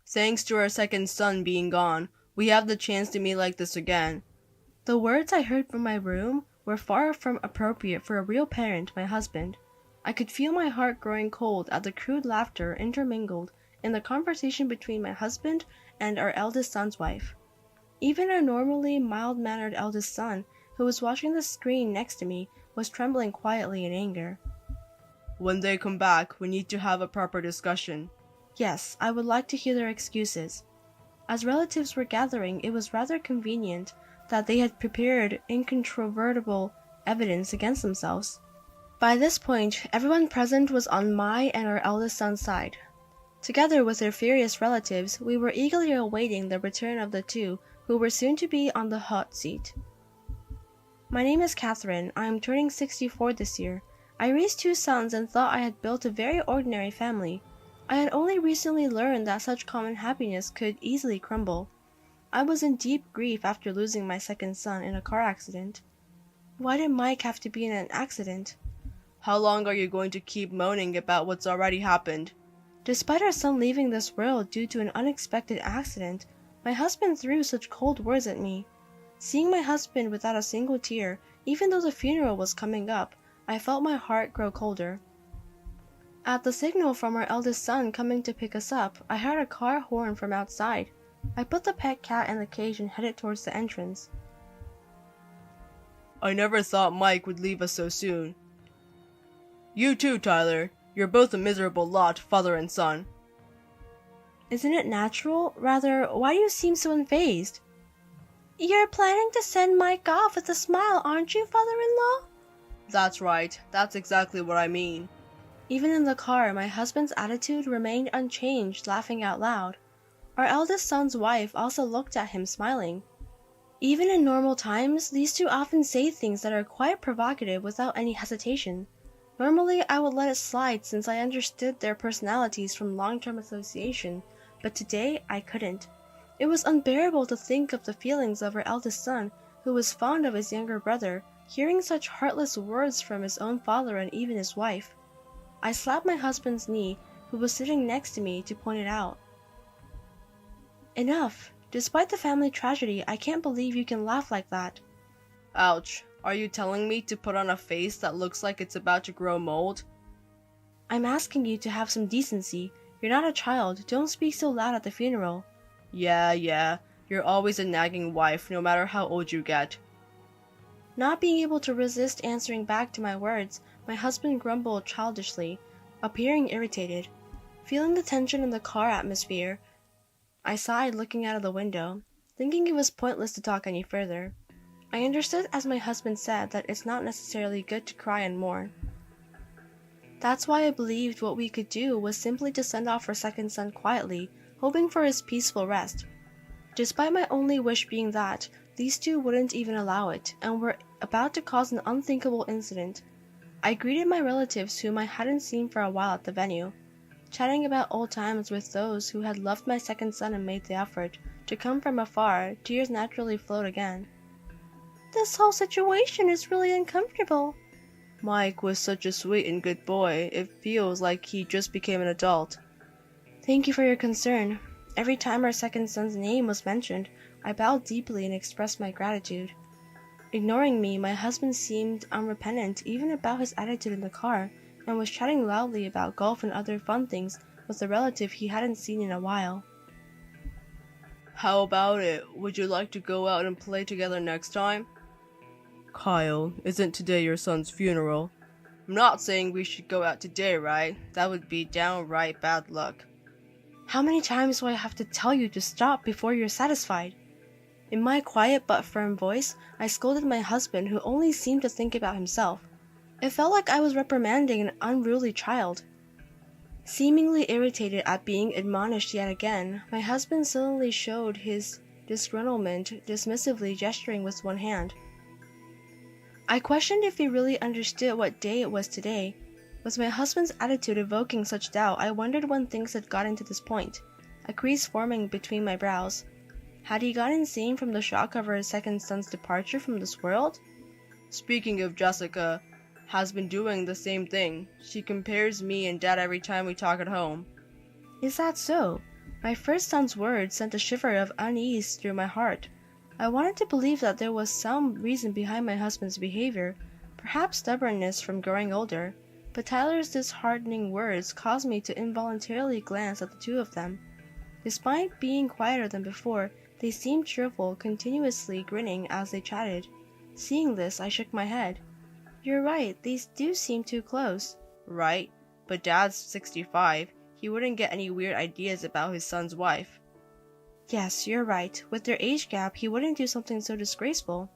Thanks to our second son being gone, we have the chance to meet like this again. The words I heard from my room were far from appropriate for a real parent, my husband. I could feel my heart growing cold at the crude laughter intermingled in the conversation between my husband and our eldest son's wife. Even our normally mild-mannered eldest son, who was watching the screen next to me, was trembling quietly in anger. When they come back, we need to have a proper discussion. Yes, I would like to hear their excuses. As relatives were gathering, it was rather convenient that they had prepared incontrovertible evidence against themselves. By this point, everyone present was on my and our eldest son's side. Together with their furious relatives, we were eagerly awaiting the return of the two who were soon to be on the hot seat. My name is Catherine. I am turning 64 this year. I raised two sons and thought I had built a very ordinary family. I had only recently learned that such common happiness could easily crumble. I was in deep grief after losing my second son in a car accident. Why did Mike have to be in an accident? How long are you going to keep moaning about what's already happened? Despite our son leaving this world due to an unexpected accident, my husband threw such cold words at me. Seeing my husband without a single tear, even though the funeral was coming up, I felt my heart grow colder. At the signal from our eldest son coming to pick us up, I heard a car horn from outside. I put the pet cat in the cage and headed towards the entrance. I never thought Mike would leave us so soon. You too, Tyler. You're both a miserable lot, father and son. Isn't it natural? Rather, why do you seem so unfazed? You're planning to send Mike off with a smile, aren't you, father-in-law? That's right. That's exactly what I mean. Even in the car, my husband's attitude remained unchanged, laughing out loud. Our eldest son's wife also looked at him, smiling. Even in normal times, these two often say things that are quite provocative without any hesitation. Normally, I would let it slide since I understood their personalities from long-term association, but today I couldn't. It was unbearable to think of the feelings of our eldest son, who was fond of his younger brother, hearing such heartless words from his own father and even his wife. I slapped my husband's knee, who was sitting next to me, to point it out. Enough! Despite the family tragedy, I can't believe you can laugh like that. Ouch. Are you telling me to put on a face that looks like it's about to grow mold? I'm asking you to have some decency. You're not a child. Don't speak so loud at the funeral. Yeah. You're always a nagging wife, no matter how old you get. Not being able to resist answering back to my words, my husband grumbled childishly, appearing irritated. Feeling the tension in the car atmosphere, I sighed, looking out of the window, thinking it was pointless to talk any further. I understood, as my husband said, that it's not necessarily good to cry and mourn. That's why I believed what we could do was simply to send off our second son quietly, hoping for his peaceful rest. Despite my only wish being that, these two wouldn't even allow it, and were about to cause an unthinkable incident. I greeted my relatives whom I hadn't seen for a while at the venue, chatting about old times with those who had loved my second son and made the effort to come from afar. Tears naturally flowed again. This whole situation is really uncomfortable. Mike was such a sweet and good boy. It feels like he just became an adult. Thank you for your concern. Every time our second son's name was mentioned, I bowed deeply and expressed my gratitude. Ignoring me, my husband seemed unrepentant even about his attitude in the car, and was chatting loudly about golf and other fun things with a relative he hadn't seen in a while. How about it? Would you like to go out and play together next time? Kyle, isn't today your son's funeral? I'm not saying we should go out today, right? That would be downright bad luck. How many times do I have to tell you to stop before you're satisfied? In my quiet but firm voice, I scolded my husband, who only seemed to think about himself. It felt like I was reprimanding an unruly child. Seemingly irritated at being admonished yet again, my husband suddenly showed his disgruntlement, dismissively gesturing with one hand. I questioned if he really understood what day it was today. With my husband's attitude evoking such doubt, I wondered when things had gotten to this point, a crease forming between my brows. Had he gone insane from the shock of our second son's departure from this world? Speaking of Jessica, has been doing the same thing. She compares me and Dad every time we talk at home. Is that so? My first son's words sent a shiver of unease through my heart. I wanted to believe that there was some reason behind my husband's behavior, perhaps stubbornness from growing older, but Tyler's disheartening words caused me to involuntarily glance at the two of them. Despite being quieter than before, they seemed cheerful, continuously grinning as they chatted. Seeing this, I shook my head. You're right, these do seem too close. Right? But Dad's 65. He wouldn't get any weird ideas about his son's wife. Yes, you're right. With their age gap, he wouldn't do something so disgraceful.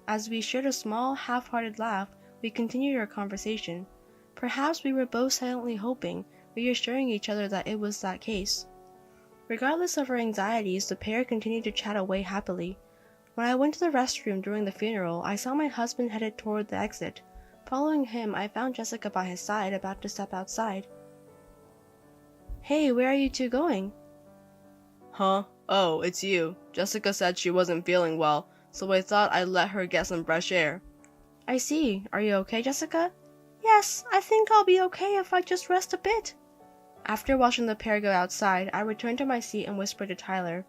As we shared a small, half-hearted laugh, we continued our conversation. Perhaps we were both silently hoping, reassuring each other that it was that case. Regardless of our anxieties, the pair continued to chat away happily. When I went to the restroom during the funeral, I saw my husband headed toward the exit. Following him, I found Jessica by his side, about to step outside. Hey, where are you two going? Huh? Oh, it's you. Jessica said she wasn't feeling well, so I thought I'd let her get some fresh air. I see. Are you okay, Jessica? Yes, I think I'll be okay if I just rest a bit. After watching the pair go outside, I returned to my seat and whispered to Tyler.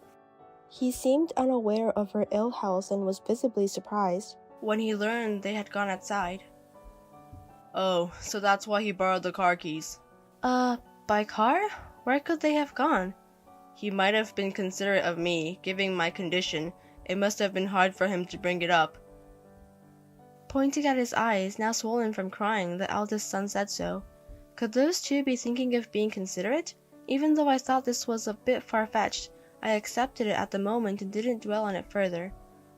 He seemed unaware of her ill health and was visibly surprised when he learned they had gone outside. Oh, so that's why he borrowed the car keys. By car? Where could they have gone? He might have been considerate of me, given my condition. It must have been hard for him to bring it up. Pointing at his eyes, now swollen from crying, the eldest son said so. Could those two be thinking of being considerate? Even though I thought this was a bit far-fetched, I accepted it at the moment and didn't dwell on it further.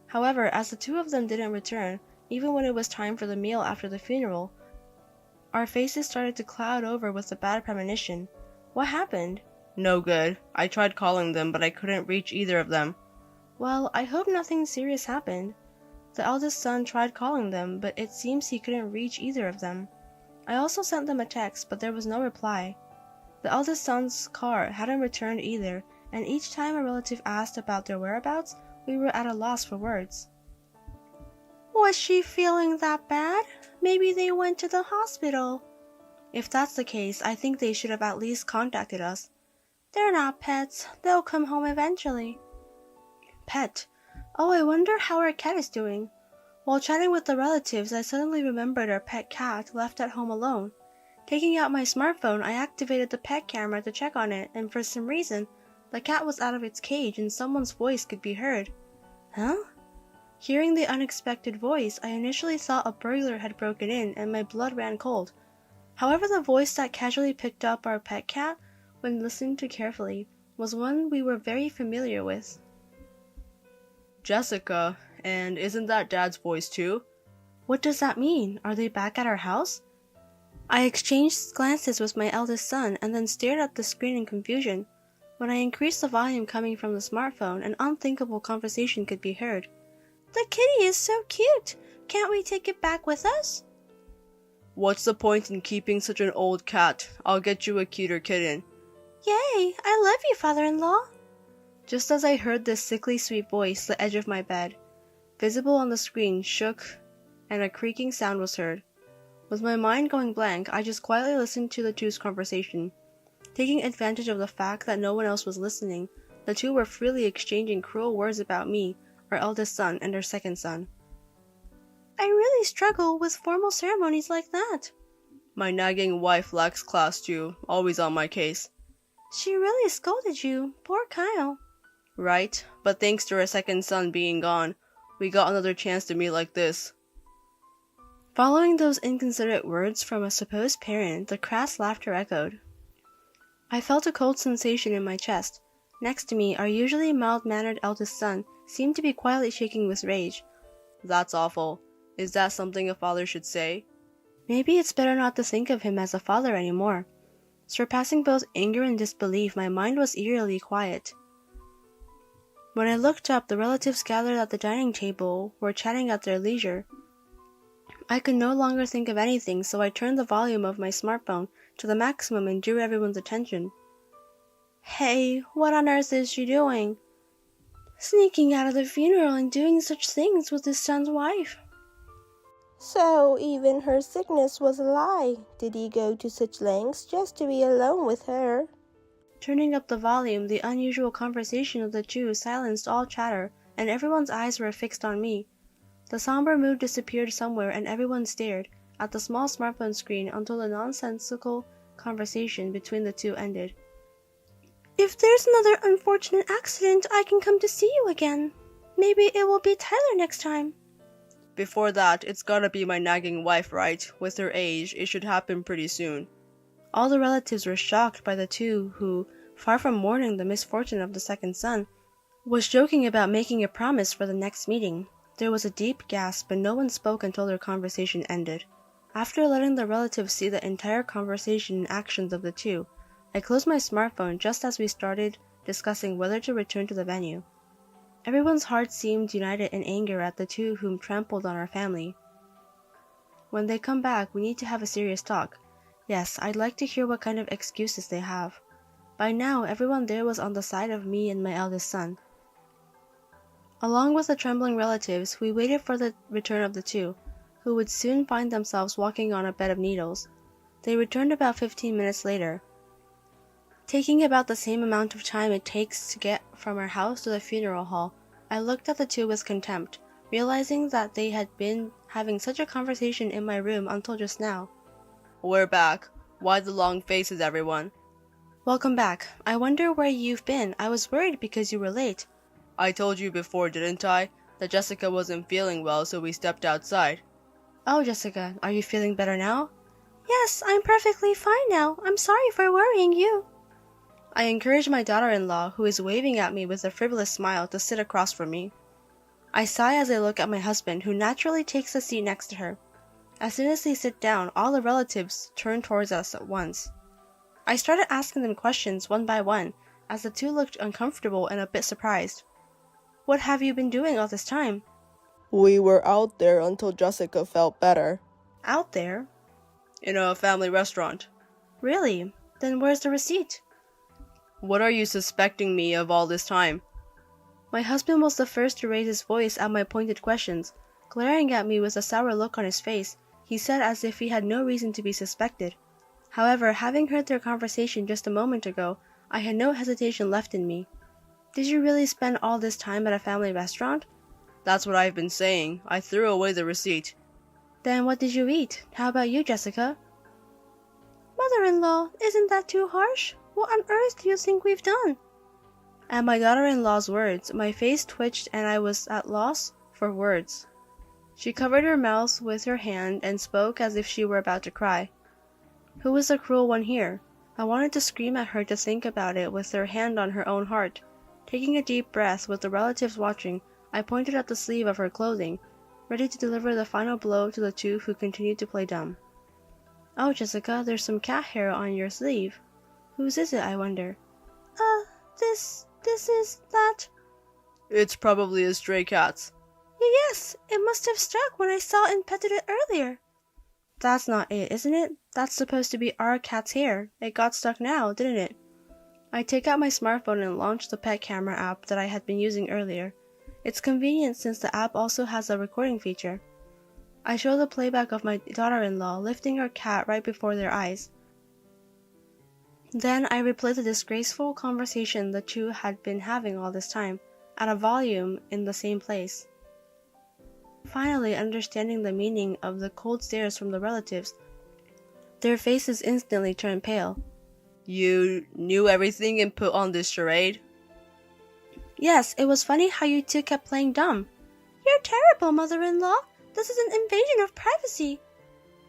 However, as the two of them didn't return, even when it was time for the meal after the funeral, our faces started to cloud over with a bad premonition. What happened? No good. I tried calling them, but I couldn't reach either of them. Well, I hope nothing serious happened. The eldest son tried calling them, but it seems he couldn't reach either of them. I also sent them a text, but there was no reply. The eldest son's car hadn't returned either, and each time a relative asked about their whereabouts, we were at a loss for words. Was she feeling that bad? Maybe they went to the hospital. If that's the case, I think they should have at least contacted us. They're not pets. They'll come home eventually. Pet? Oh, I wonder how our cat is doing. While chatting with the relatives, I suddenly remembered our pet cat left at home alone. Taking out my smartphone, I activated the pet camera to check on it, and for some reason, the cat was out of its cage and someone's voice could be heard. Huh? Hearing the unexpected voice, I initially thought a burglar had broken in and my blood ran cold. However, the voice that casually picked up our pet cat, when listened to carefully, was one we were very familiar with. Jessica, and isn't that Dad's voice too? What does that mean? Are they back at our house? I exchanged glances with my eldest son and then stared at the screen in confusion. When I increased the volume coming from the smartphone, an unthinkable conversation could be heard. The kitty is so cute! Can't we take it back with us? What's the point in keeping such an old cat? I'll get you a cuter kitten. Yay! I love you, father-in-law! Just as I heard this sickly sweet voice, the edge of my bed, visible on the screen, shook and a creaking sound was heard. With my mind going blank, I just quietly listened to the two's conversation. Taking advantage of the fact that no one else was listening, the two were freely exchanging cruel words about me, our eldest son, and our second son. I really struggle with formal ceremonies like that. My nagging wife lacks class too, always on my case. She really scolded you, poor Kyle. Right, but thanks to our second son being gone, we got another chance to meet like this. Following those inconsiderate words from a supposed parent, the crass laughter echoed. I felt a cold sensation in my chest. Next to me, our usually mild-mannered eldest son seemed to be quietly shaking with rage. That's awful. Is that something a father should say? Maybe it's better not to think of him as a father anymore. Surpassing both anger and disbelief, my mind was eerily quiet. When I looked up, the relatives gathered at the dining table were chatting at their leisure. I could no longer think of anything, so I turned the volume of my smartphone to the maximum and drew everyone's attention. Hey, what on earth is she doing? Sneaking out of the funeral and doing such things with his son's wife. So even her sickness was a lie. Did he go to such lengths just to be alone with her? Turning up the volume, the unusual conversation of the two silenced all chatter, and everyone's eyes were fixed on me. The somber mood disappeared somewhere, and everyone stared at the small smartphone screen until the nonsensical conversation between the two ended. "If there's another unfortunate accident, I can come to see you again. Maybe it will be Tyler next time." Before that, it's gotta be my nagging wife, right? With her age, it should happen pretty soon. All the relatives were shocked by the two who, far from mourning the misfortune of the second son, was joking about making a promise for the next meeting. There was a deep gasp, but no one spoke until their conversation ended. After letting the relatives see the entire conversation and actions of the two, I closed my smartphone just as we started discussing whether to return to the venue. Everyone's hearts seemed united in anger at the two whom trampled on our family. "When they come back, we need to have a serious talk. Yes, I'd like to hear what kind of excuses they have." By now, everyone there was on the side of me and my eldest son. Along with the trembling relatives, we waited for the return of the two, who would soon find themselves walking on a bed of needles. They returned about 15 minutes later, taking about the same amount of time it takes to get from our house to the funeral hall. I looked at the two with contempt, realizing that they had been having such a conversation in my room until just now. "We're back. Why the long faces, everyone?" "Welcome back. I wonder where you've been. I was worried because you were late." I told you before, didn't I? That Jessica wasn't feeling well, so we stepped outside. "Oh, Jessica, are you feeling better now?" "Yes, I'm perfectly fine now. I'm sorry for worrying you." I encouraged my daughter-in-law, who is waving at me with a frivolous smile, to sit across from me. I sigh as I look at my husband, who naturally takes a seat next to her. As soon as they sit down, all the relatives turn towards us at once. I started asking them questions one by one, as the two looked uncomfortable and a bit surprised. "What have you been doing all this time?" We were out there until Jessica felt better. "Out there?" In a family restaurant. "Really? Then where's the receipt?" What are you suspecting me of all this time? My husband was the first to raise his voice at my pointed questions. Glaring at me with a sour look on his face, he said as if he had no reason to be suspected. However, having heard their conversation just a moment ago, I had no hesitation left in me. "Did you really spend all this time at a family restaurant?" That's what I've been saying. I threw away the receipt. "Then what did you eat? How about you, Jessica?" "Mother-in-law, isn't that too harsh? What on earth do you think we've done?" At my daughter-in-law's words, my face twitched and I was at loss for words. She covered her mouth with her hand and spoke as if she were about to cry. Who was the cruel one here? I wanted to scream at her to think about it with her hand on her own heart. Taking a deep breath with the relatives watching, I pointed at the sleeve of her clothing, ready to deliver the final blow to the two who continued to play dumb. "Oh, Jessica, there's some cat hair on your sleeve. Whose is it, I wonder?" This is that." It's probably a stray cat's. "Yes, it must have struck when I saw and petted it earlier." "That's not it, isn't it? That's supposed to be our cat's hair. It got stuck now, didn't it?" I take out my smartphone and launch the pet camera app that I had been using earlier. It's convenient since the app also has a recording feature. I show the playback of my daughter-in-law lifting her cat right before their eyes. Then I replay the disgraceful conversation the two had been having all this time, at a volume in the same place. Finally understanding the meaning of the cold stares from the relatives, their faces instantly turned pale. You knew everything and put on this charade? "Yes, it was funny how you two kept playing dumb." "You're terrible, mother-in-law. This is an invasion of privacy."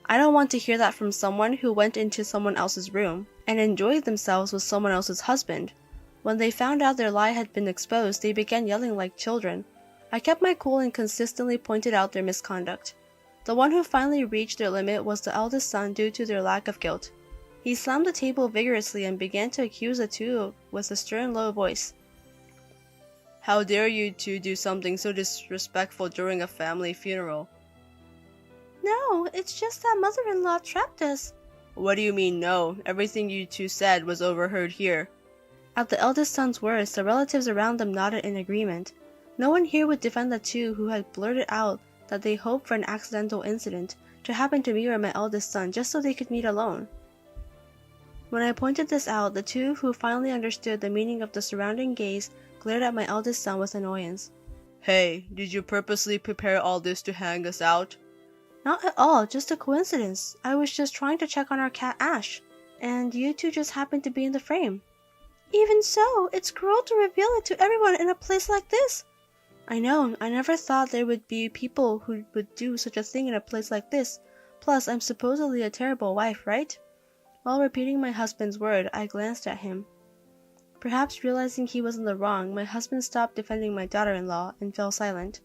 I don't want to hear that from someone who went into someone else's room and enjoyed themselves with someone else's husband. When they found out their lie had been exposed, they began yelling like children. I kept my cool and consistently pointed out their misconduct. The one who finally reached their limit was the eldest son due to their lack of guilt. He slammed the table vigorously and began to accuse the two with a stern, low voice. How dare you two do something so disrespectful during a family funeral? "No, it's just that mother-in-law trapped us." What do you mean no? Everything you two said was overheard here. At the eldest son's words, the relatives around them nodded in agreement. No one here would defend the two who had blurted out that they hoped for an accidental incident to happen to me or my eldest son just so they could meet alone. When I pointed this out, the two who finally understood the meaning of the surrounding gaze glared at my eldest son with annoyance. Hey, did you purposely prepare all this to hang us out? Not at all, just a coincidence. I was just trying to check on our cat Ash, and you two just happened to be in the frame. Even so, it's cruel to reveal it to everyone in a place like this. I know, I never thought there would be people who would do such a thing in a place like this. Plus, I'm supposedly a terrible wife, right? While repeating my husband's word, I glanced at him. Perhaps realizing he was in the wrong, my husband stopped defending my daughter-in-law and fell silent.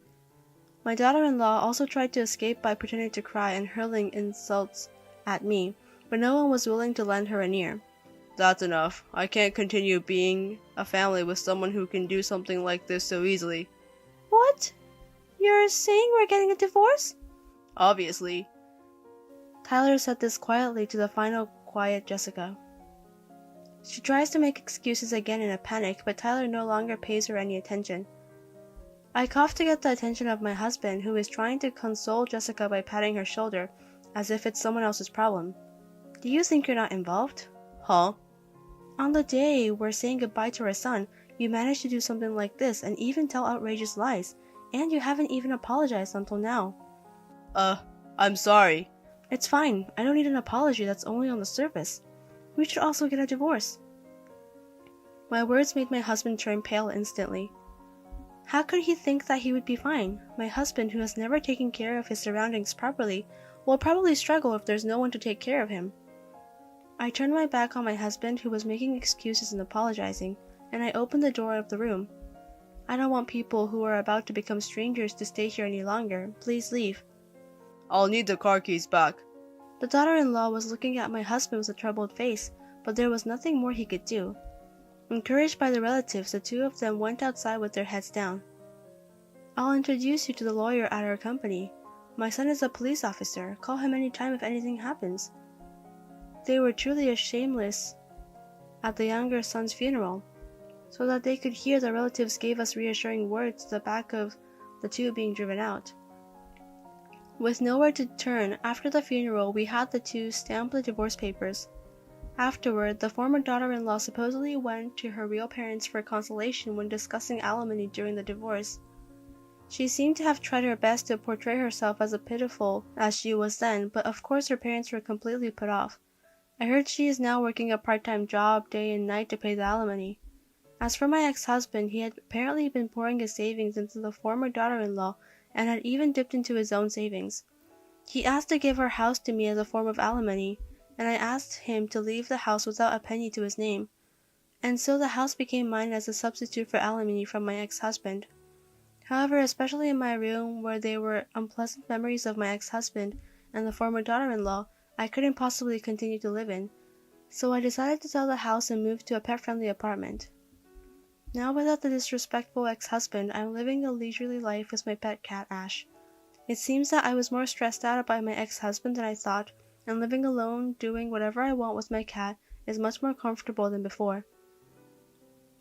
My daughter-in-law also tried to escape by pretending to cry and hurling insults at me, but no one was willing to lend her an ear. That's enough. I can't continue being a family with someone who can do something like this so easily. What? You're saying we're getting a divorce? Obviously. Tyler said this quietly to the final quiet Jessica. She tries to make excuses again in a panic, but Tyler no longer pays her any attention. I cough to get the attention of my husband, who is trying to console Jessica by patting her shoulder, as if it's someone else's problem. Do you think you're not involved? Huh? On the day we're saying goodbye to our son, you managed to do something like this and even tell outrageous lies, and you haven't even apologized until now. I'm sorry. It's fine. I don't need an apology that's only on the surface. We should also get a divorce. My words made my husband turn pale instantly. How could he think that he would be fine? My husband, who has never taken care of his surroundings properly, will probably struggle if there's no one to take care of him. I turned my back on my husband, who was making excuses and apologizing, and I opened the door of the room. I don't want people who are about to become strangers to stay here any longer. Please leave. I'll need the car keys back. The daughter-in-law was looking at my husband with a troubled face, but there was nothing more he could do. Encouraged by the relatives, the two of them went outside with their heads down. I'll introduce you to the lawyer at our company. My son is a police officer. Call him any time if anything happens. They were truly shameless at the younger son's funeral, so that they could hear the relatives gave us reassuring words to the back of the two being driven out. With nowhere to turn, after the funeral, we had the two stamp the divorce papers. Afterward, the former daughter-in-law supposedly went to her real parents for consolation when discussing alimony during the divorce. She seemed to have tried her best to portray herself as pitiful as she was then, but of course her parents were completely put off. I heard she is now working a part-time job day and night to pay the alimony. As for my ex-husband, he had apparently been pouring his savings into the former daughter-in-law and had even dipped into his own savings. He asked to give our house to me as a form of alimony, and I asked him to leave the house without a penny to his name. And so the house became mine as a substitute for alimony from my ex-husband. However, especially in my room where there were unpleasant memories of my ex-husband and the former daughter-in-law, I couldn't possibly continue to live in. So I decided to sell the house and move to a pet-friendly apartment. Now without the disrespectful ex-husband, I'm living a leisurely life with my pet cat Ash. It seems that I was more stressed out by my ex-husband than I thought, and living alone, doing whatever I want with my cat, is much more comfortable than before.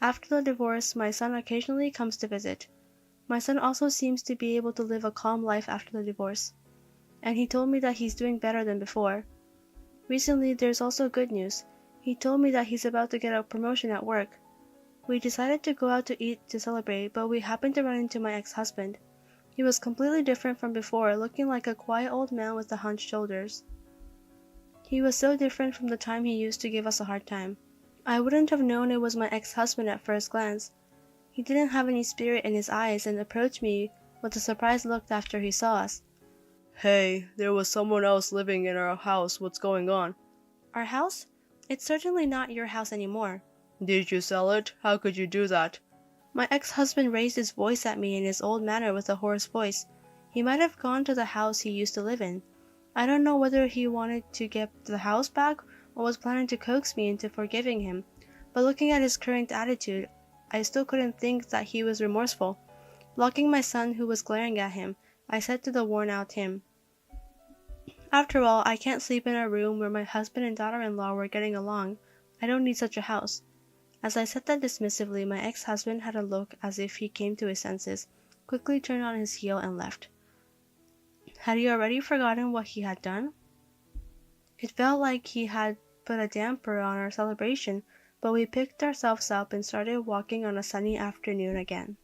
After the divorce, my son occasionally comes to visit. My son also seems to be able to live a calm life after the divorce, and he told me that he's doing better than before. Recently, there's also good news. He told me that he's about to get a promotion at work. We decided to go out to eat to celebrate, but we happened to run into my ex-husband. He was completely different from before, looking like a quiet old man with the hunched shoulders. He was so different from the time he used to give us a hard time. I wouldn't have known it was my ex-husband at first glance. He didn't have any spirit in his eyes and approached me with a surprised look after he saw us. Hey, there was someone else living in our house. What's going on? Our house? It's certainly not your house anymore. Did you sell it? How could you do that? My ex-husband raised his voice at me in his old manner with a hoarse voice. He might have gone to the house he used to live in. I don't know whether he wanted to get the house back or was planning to coax me into forgiving him, but looking at his current attitude, I still couldn't think that he was remorseful. Blocking my son, who was glaring at him, I said to the worn-out him, "After all, I can't sleep in a room where my husband and daughter-in-law were getting along. I don't need such a house." As I said that dismissively, my ex-husband had a look as if he came to his senses, quickly turned on his heel and left. Had he already forgotten what he had done? It felt like he had put a damper on our celebration, but we picked ourselves up and started walking on a sunny afternoon again.